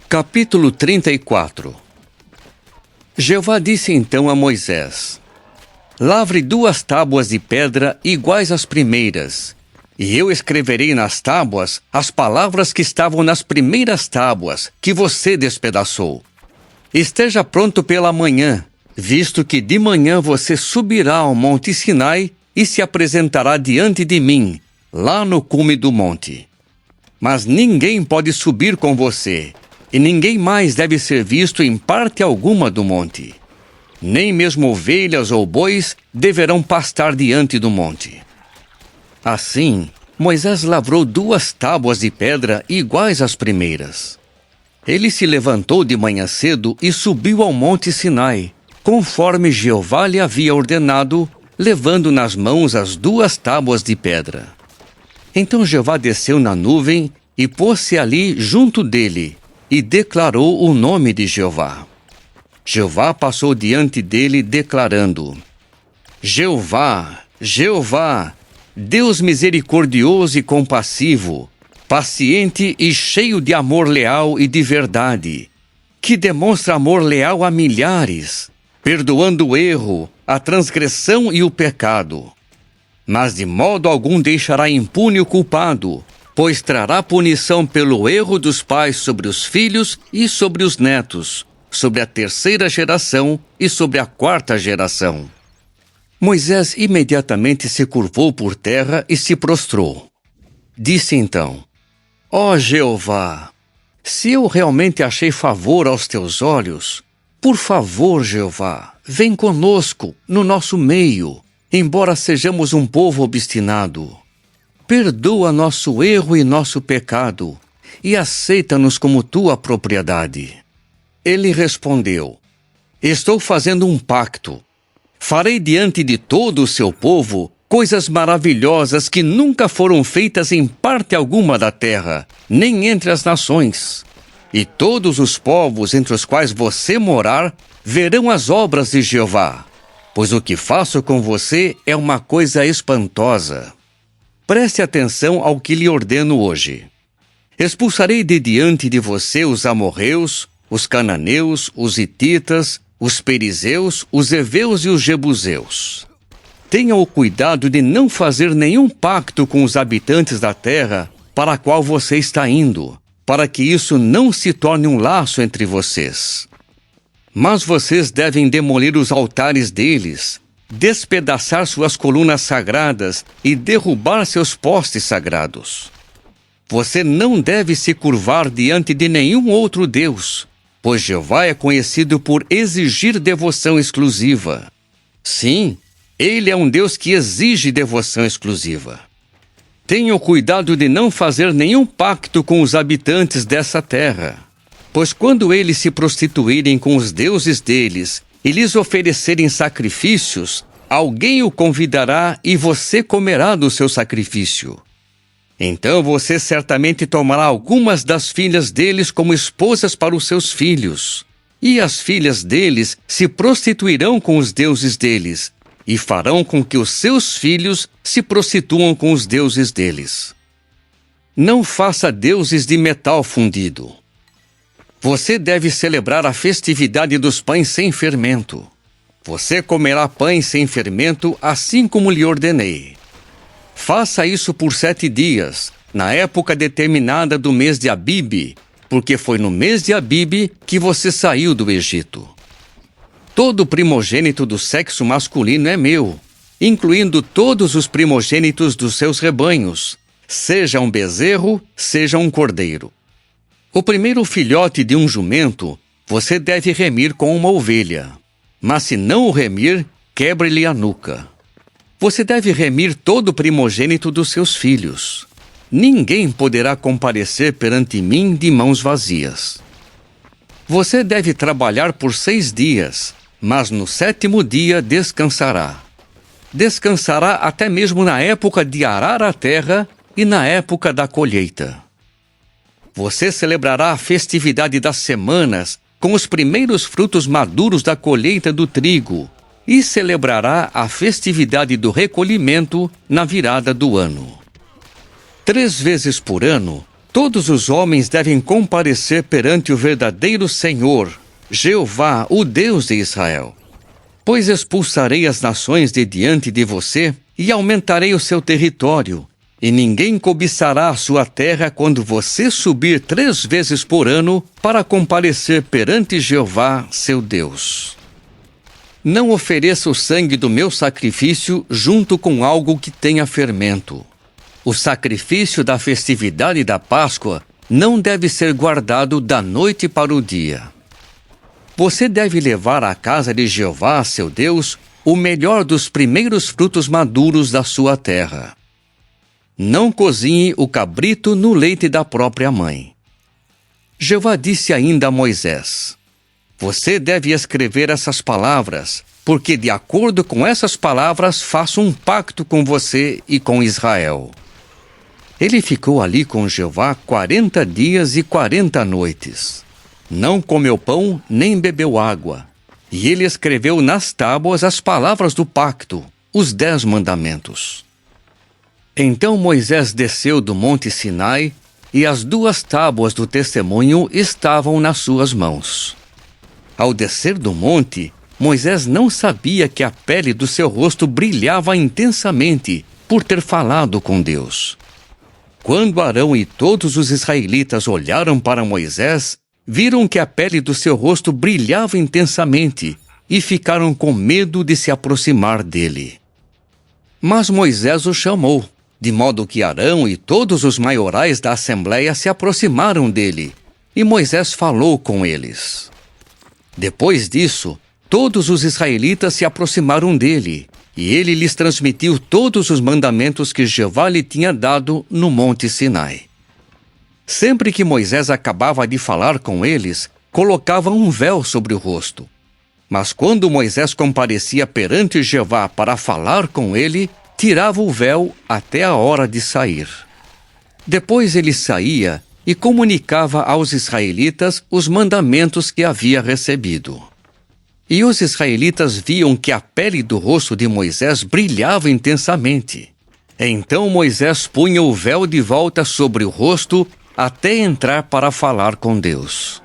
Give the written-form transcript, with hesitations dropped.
Capítulo 34. Jeová disse então a Moisés: Lavre 2 tábuas de pedra iguais às primeiras, e eu escreverei nas tábuas as palavras que estavam nas primeiras tábuas que você despedaçou. Esteja pronto pela manhã, visto que de manhã você subirá ao monte Sinai e se apresentará diante de mim, lá no cume do monte. Mas ninguém pode subir com você, e ninguém mais deve ser visto em parte alguma do monte. Nem mesmo ovelhas ou bois deverão pastar diante do monte. Assim, Moisés lavrou 2 tábuas de pedra iguais às primeiras. Ele se levantou de manhã cedo e subiu ao monte Sinai, conforme Jeová lhe havia ordenado, levando nas mãos as 2 tábuas de pedra. Então Jeová desceu na nuvem e pôs-se ali junto dele, e declarou o nome de Jeová. Jeová passou diante dele, declarando: Jeová, Jeová, Deus misericordioso e compassivo, paciente e cheio de amor leal e de verdade, que demonstra amor leal a milhares, perdoando o erro, a transgressão e o pecado. Mas de modo algum deixará impune o culpado, pois trará punição pelo erro dos pais sobre os filhos e sobre os netos, sobre a 3ª geração e sobre a 4ª geração. Moisés imediatamente se curvou por terra e se prostrou. Disse então: Ó Jeová, se eu realmente achei favor aos teus olhos, por favor, Jeová, vem conosco, no nosso meio, embora sejamos um povo obstinado. Perdoa nosso erro e nosso pecado, e aceita-nos como tua propriedade. Ele respondeu: Estou fazendo um pacto. Farei diante de todo o seu povo coisas maravilhosas que nunca foram feitas em parte alguma da terra, nem entre as nações. E todos os povos entre os quais você morar verão as obras de Jeová, pois o que faço com você é uma coisa espantosa. Preste atenção ao que lhe ordeno hoje. Expulsarei de diante de você os amorreus, os cananeus, os hititas, os perizeus, os heveus e os jebuseus. Tenha o cuidado de não fazer nenhum pacto com os habitantes da terra para a qual você está indo, para que isso não se torne um laço entre vocês. Mas vocês devem demolir os altares deles, despedaçar suas colunas sagradas e derrubar seus postes sagrados. Você não deve se curvar diante de nenhum outro Deus, pois Jeová é conhecido por exigir devoção exclusiva. Sim, Ele é um Deus que exige devoção exclusiva. Tenham cuidado de não fazer nenhum pacto com os habitantes dessa terra, pois quando eles se prostituírem com os deuses deles e lhes oferecerem sacrifícios, alguém o convidará e você comerá do seu sacrifício. Então você certamente tomará algumas das filhas deles como esposas para os seus filhos, e as filhas deles se prostituirão com os deuses deles, e farão com que os seus filhos se prostituam com os deuses deles. Não faça deuses de metal fundido. Você deve celebrar a festividade dos pães sem fermento. Você comerá pães sem fermento, assim como lhe ordenei. Faça isso por 7 dias, na época determinada do mês de Abibe, porque foi no mês de Abibe que você saiu do Egito. Todo primogênito do sexo masculino é meu, incluindo todos os primogênitos dos seus rebanhos, seja um bezerro, seja um cordeiro. O primeiro filhote de um jumento você deve remir com uma ovelha, mas se não o remir, quebre-lhe a nuca. Você deve remir todo o primogênito dos seus filhos. Ninguém poderá comparecer perante mim de mãos vazias. Você deve trabalhar por 6 dias, mas no 7º dia descansará. Descansará até mesmo na época de arar a terra e na época da colheita. Você celebrará a festividade das semanas com os primeiros frutos maduros da colheita do trigo e celebrará a festividade do recolhimento na virada do ano. 3 vezes por ano, Todos os homens devem comparecer perante o verdadeiro Senhor, Jeová, o Deus de Israel. Pois expulsarei as nações de diante de você e aumentarei o seu território, e ninguém cobiçará a sua terra quando você subir 3 vezes por ano para comparecer perante Jeová, seu Deus. Não ofereça o sangue do meu sacrifício junto com algo que tenha fermento. O sacrifício da festividade da Páscoa não deve ser guardado da noite para o dia. Você deve levar à casa de Jeová, seu Deus, o melhor dos primeiros frutos maduros da sua terra. Não cozinhe o cabrito no leite da própria mãe. Jeová disse ainda a Moisés: Você deve escrever essas palavras, porque de acordo com essas palavras faço um pacto com você e com Israel. Ele ficou ali com Jeová 40 dias e 40 noites. Não comeu pão nem bebeu água. E ele escreveu nas tábuas as palavras do pacto, os 10 mandamentos. Então Moisés desceu do monte Sinai, e as 2 tábuas do testemunho estavam nas suas mãos. Ao descer do monte, Moisés não sabia que a pele do seu rosto brilhava intensamente por ter falado com Deus. Quando Arão e todos os israelitas olharam para Moisés, viram que a pele do seu rosto brilhava intensamente e ficaram com medo de se aproximar dele. Mas Moisés o chamou, de modo que Arão e todos os maiorais da assembleia se aproximaram dele, e Moisés falou com eles. Depois disso, todos os israelitas se aproximaram dele, e ele lhes transmitiu todos os mandamentos que Jeová lhe tinha dado no monte Sinai. Sempre que Moisés acabava de falar com eles, colocava um véu sobre o rosto. Mas quando Moisés comparecia perante Jeová para falar com ele, tirava o véu até a hora de sair. Depois ele saía e comunicava aos israelitas os mandamentos que havia recebido. E os israelitas viam que a pele do rosto de Moisés brilhava intensamente. Então Moisés punha o véu de volta sobre o rosto até entrar para falar com Deus.